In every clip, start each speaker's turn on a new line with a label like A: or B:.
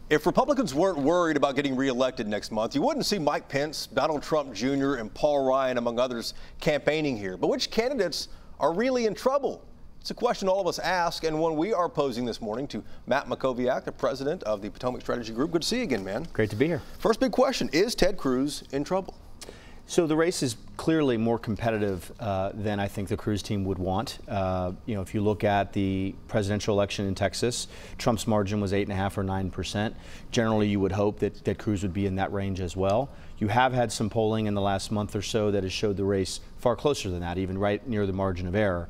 A: If Republicans weren't worried about getting reelected next month, you wouldn't see Mike Pence, Donald Trump Jr., and Paul Ryan, among others, campaigning here. But which candidates are really in trouble? It's a question all of us ask, and one we are posing this morning to Matt Mackowiak, the president of the Potomac Strategy Group. Good to see you again, man.
B: Great to be here.
A: First big question, is Ted Cruz in trouble?
B: So the race is clearly more competitive than I think the Cruz team would want. If you look at the presidential election in Texas, Trump's margin was 8.5 or 9%. Generally, you would hope that Cruz would be in that range as well. You have had some polling in the last month or so that has showed the race far closer than that, even right near the margin of error.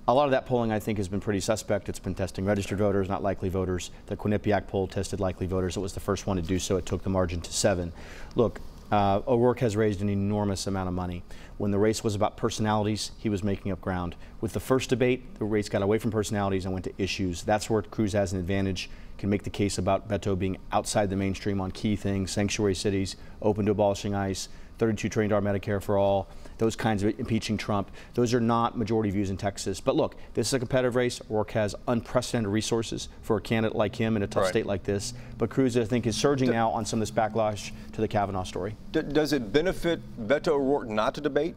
B: A lot of that polling, I think, has been pretty suspect. It's been testing registered voters, not likely voters. The Quinnipiac poll tested likely voters. It was the first one to do so. It took the margin to 7. Look, O'Rourke has raised an enormous amount of money. When the race was about personalities, he was making up ground. With the first debate, the race got away from personalities and went to issues. That's where Cruz has an advantage. Can make the case about Beto being outside the mainstream on key things, sanctuary cities, open to abolishing ICE, $32 trillion Medicare for all, those kinds of impeaching Trump. Those are not majority views in Texas. But look, this is a competitive race. O'Rourke has unprecedented resources for a candidate like him in a tough state like this. But Cruz, I think, is surging now on some of this backlash to the Kavanaugh story.
A: Does it benefit Beto O'Rourke not to debate?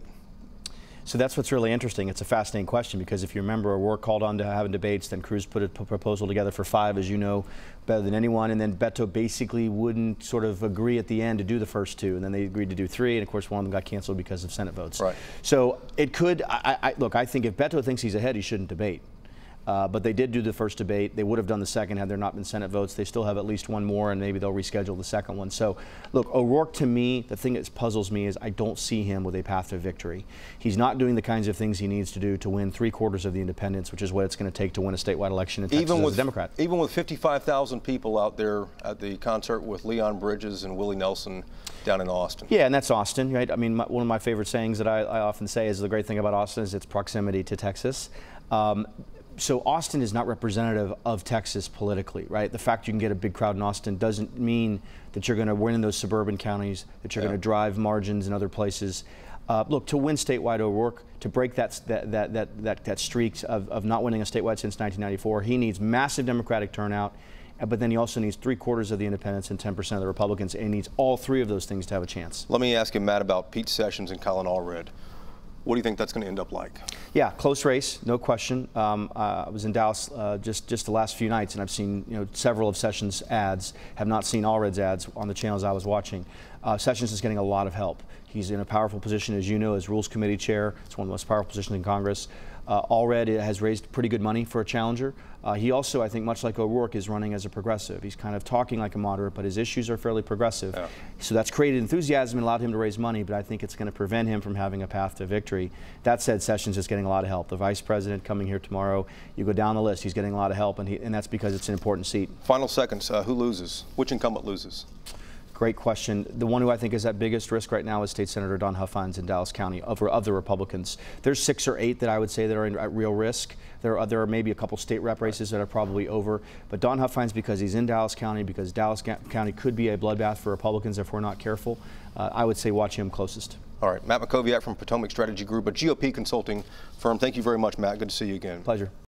B: So that's what's really interesting. It's a fascinating question because if you remember, O'Rourke called on to having debates, then Cruz put a proposal together for 5, as you know, better than anyone, and then Beto basically wouldn't sort of agree at the end to do the first 2, and then they agreed to do 3, and of course one of them got canceled because of Senate votes.
A: Right.
B: So it could, look, I think if Beto thinks he's ahead, he shouldn't debate. But they did do the first debate. They would have done the second had there not been Senate votes. They still have at least one more, and maybe they'll reschedule the second one. So, look, O'Rourke, to me, the thing that puzzles me is I don't see him with a path to victory. He's not doing the kinds of things he needs to do to win 3/4 of the independents, which is what it's going to take to win a statewide election in Texas as a Democrat.
A: Even with 55,000 people out there at the concert with Leon Bridges and Willie Nelson down in Austin.
B: Yeah, and that's Austin, right? I mean, one of my favorite sayings that I often say is the great thing about Austin is its proximity to Texas. So Austin is not representative of Texas politically, right? The fact you can get a big crowd in Austin doesn't mean that you're going to win in those suburban counties, that you're going to drive margins in other places. Look, to win statewide O'Rourke, to break that streak of not winning a statewide since 1994, he needs massive Democratic turnout, but then he also needs 3/4 of the independents and 10% of the Republicans, and he needs all 3 of those things to have a chance.
A: Let me ask you, Matt, about Pete Sessions and Colin Allred. What do you think that's going to end up like?
B: Yeah, close race, no question. I was in Dallas just the last few nights, and I've seen several of Sessions' ads. Have not seen Allred's ads on the channels I was watching. Sessions is getting a lot of help. He's in a powerful position, as you know, as Rules Committee Chair. It's one of the most powerful positions in Congress. Allred has raised pretty good money for a challenger. He also, I think, much like O'Rourke, is running as a progressive. He's kind of talking like a moderate, but his issues are fairly progressive. Yeah. So that's created enthusiasm and allowed him to raise money, but I think it's going to prevent him from having a path to victory. That said, Sessions is getting a lot of help. The vice president coming here tomorrow, you go down the list, he's getting a lot of help, and that's because it's an important seat.
A: Final seconds, who loses? Which incumbent loses?
B: Great question. The one who I think is at biggest risk right now is State Senator Don Huffines in Dallas County of the Republicans. There's 6 or 8 that I would say that are at real risk. There are maybe a couple state rep races that are probably over. But Don Huffines, because he's in Dallas County, because Dallas County could be a bloodbath for Republicans if we're not careful, I would say watch him closest.
A: All right. Matt Mackowiak from Potomac Strategy Group, a GOP consulting firm. Thank you very much, Matt. Good to see you again.
B: Pleasure.